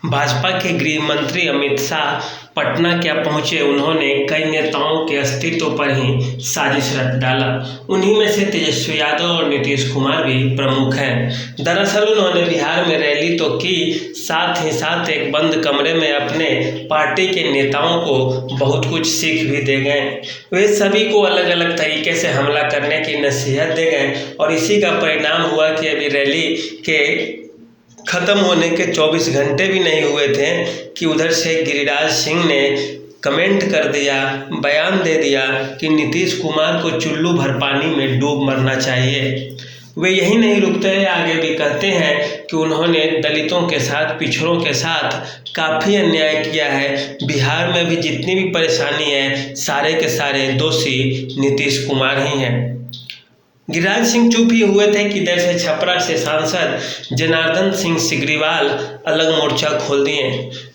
भाजपा के गृह मंत्री अमित शाह पटना क्या पहुंचे। उन्होंने कई नेताओं के अस्तित्व पर ही साजिश रच डाला। उन्हीं में से तेजस्वी यादव और नीतीश कुमार भी प्रमुख हैं। दरअसल उन्होंने बिहार में रैली तो की, साथ ही साथ एक बंद कमरे में अपने पार्टी के नेताओं को बहुत कुछ सीख भी दे गए। वे सभी को अलग अलग तरीके से हमला करने की नसीहत दे गए और इसी का परिणाम हुआ कि अभी रैली के ख़त्म होने के 24 घंटे भी नहीं हुए थे कि उधर से गिरिराज सिंह ने कमेंट कर दिया, बयान दे दिया कि नीतीश कुमार को चुल्लू भर पानी में डूब मरना चाहिए। वे यही नहीं रुकते हैं, आगे भी कहते हैं कि उन्होंने दलितों के साथ, पिछड़ों के साथ काफ़ी अन्याय किया है। बिहार में भी जितनी भी परेशानी है, सारे के सारे दोषी नीतीश कुमार ही हैं। गिरिराज सिंह चुप ही हुए थे कि इधर से छपरा से सांसद जनार्दन सिंह सिग्रीवाल अलग मोर्चा खोल दिए।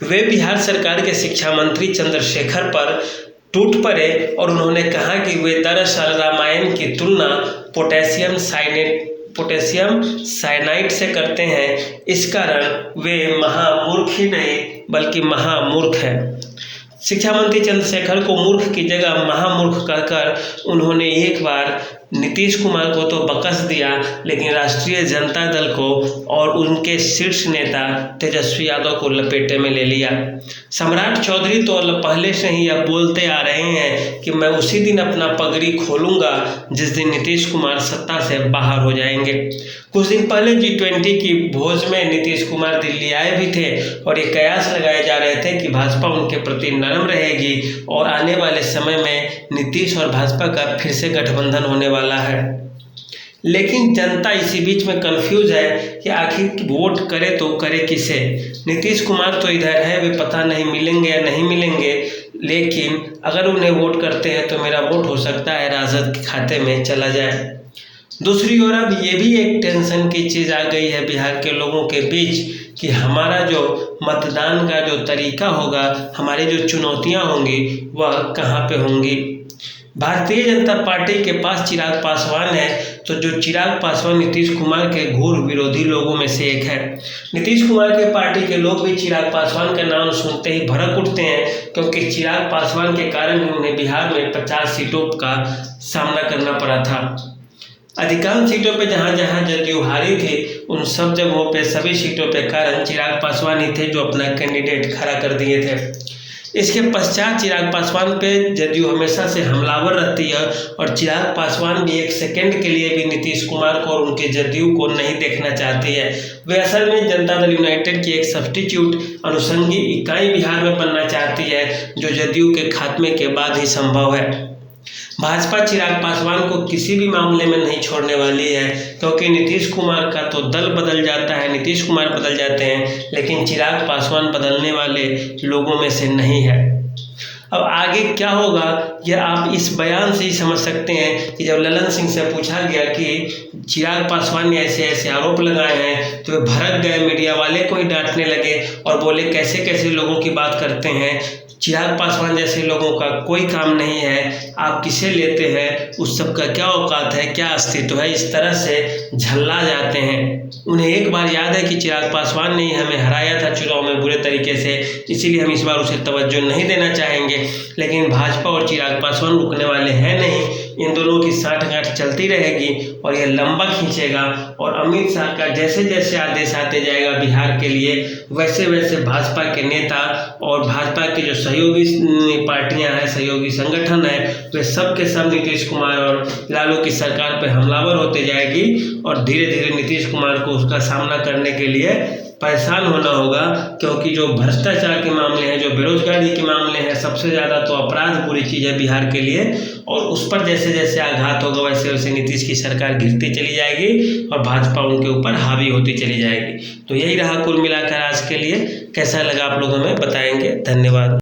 वे बिहार सरकार के शिक्षा मंत्री चंद्रशेखर पर टूट पड़े और उन्होंने कहा कि वे दरअसल रामायण की तुलना पोटेशियम साइनाइड से करते हैं। इस कारण वे महामूर्ख ही नहीं बल्कि महामूर्ख हैं। शिक्षा मंत्री चंद्रशेखर को मूर्ख की जगह महामूर्ख कहकर उन्होंने एक बार नीतीश कुमार को तो बकस दिया, लेकिन राष्ट्रीय जनता दल को और उनके शीर्ष नेता तेजस्वी यादव को लपेटे में ले लिया। सम्राट चौधरी तो पहले से ही अब बोलते आ रहे हैं कि मैं उसी दिन अपना पगड़ी खोलूंगा जिस दिन नीतीश कुमार सत्ता से बाहर हो जाएंगे। कुछ दिन पहले G20 की भोज में नीतीश कुमार दिल्ली आए भी थे और ये कयास लगाए जा रहे थे कि भाजपा उनके प्रति नरम रहेगी और आने वाले समय में नीतीश और भाजपा का फिर से गठबंधन होने वाला है। लेकिन जनता इसी बीच में कंफ्यूज है कि आखिर वोट करे तो करे किसे। नीतीश कुमार तो इधर है, वे पता नहीं मिलेंगे या नहीं मिलेंगे, लेकिन अगर उन्हें वोट करते हैं तो मेरा वोट हो सकता है राजद के खाते में चला जाए। दूसरी ओर अब ये भी एक टेंशन की चीज़ आ गई है बिहार के लोगों के बीच कि हमारा जो मतदान का जो तरीका होगा, हमारी जो चुनौतियां होंगी वह कहाँ पे होंगी। भारतीय जनता पार्टी के पास चिराग पासवान है, तो जो चिराग पासवान नीतीश कुमार के घोर विरोधी लोगों में से एक है। नीतीश कुमार के पार्टी के लोग भी चिराग पासवान का नाम सुनते ही भड़क उठते हैं, क्योंकि चिराग पासवान के कारण ही उन्हें बिहार में 50 सीटों का सामना करना पड़ा था। अधिकांश सीटों पे जहाँ जहाँ जदयू हारी थी, उन सब जगहों पे सभी सीटों पे कारण चिराग पासवान ही थे जो अपना कैंडिडेट खड़ा कर दिए थे। इसके पश्चात चिराग पासवान पे जदयू हमेशा से हमलावर रहती है और चिराग पासवान भी एक सेकंड के लिए भी नीतीश कुमार को और उनके जदयू को नहीं देखना चाहती है। वे असल में जनता दल यूनाइटेड की एक सब्स्टिट्यूट अनुषंगी इकाई बिहार में बनना चाहती है, जो जदयू के खात्मे के बाद ही संभव है। भाजपा चिराग पासवान को किसी भी मामले में नहीं छोड़ने वाली है, क्योंकि नीतीश कुमार का तो दल बदल जाता है, नीतीश कुमार बदल जाते हैं, लेकिन चिराग पासवान बदलने वाले लोगों में से नहीं है। अब आगे क्या होगा यह आप इस बयान से ही समझ सकते हैं कि जब ललन सिंह से पूछा गया कि चिराग पासवान ने ऐसे ऐसे आरोप लगाए हैं, तो वे भड़क गए, मीडिया वाले को ही डांटने लगे और बोले कैसे कैसे लोगों की बात करते हैं, चिराग पासवान जैसे लोगों का कोई काम नहीं है, आप किसे लेते हैं, उस सब का क्या औकात है, क्या अस्तित्व है। इस तरह से झल्ला जाते हैं। उन्हें एक बार याद है कि चिराग पासवान ने हमें हराया था चुनाव में बुरे तरीके से, इसीलिए हम इस बार उसे तवज्जो नहीं देना चाहेंगे। लेकिन भाजपा और चिराग पासवान रुकने वाले हैं नहीं, इन दोनों की साठगांठ चलती रहेगी और यह लंबा खींचेगा। और अमित शाह का जैसे जैसे आदेश आते जाएगा बिहार के लिए, वैसे वैसे भाजपा के नेता और भाजपा के जो सहयोगी पार्टियां हैं, सहयोगी संगठन है, वे सब के सब नीतीश कुमार और लालू की सरकार पर हमलावर होते जाएगी और धीरे धीरे नीतीश कुमार को उसका सामना करने के लिए परेशान होना होगा। क्योंकि जो भ्रष्टाचार के मामले हैं, जो बेरोजगारी के मामले हैं, सबसे ज़्यादा तो अपराध बुरी चीज़ है बिहार के लिए, और उस पर जैसे जैसे आघात होगा वैसे वैसे नीतीश की सरकार गिरती चली जाएगी और भाजपा उनके ऊपर हावी होती चली जाएगी। तो यही रहा कुल मिलाकर आज के लिए। कैसा लगा आप लोग हमें बताएंगे। धन्यवाद।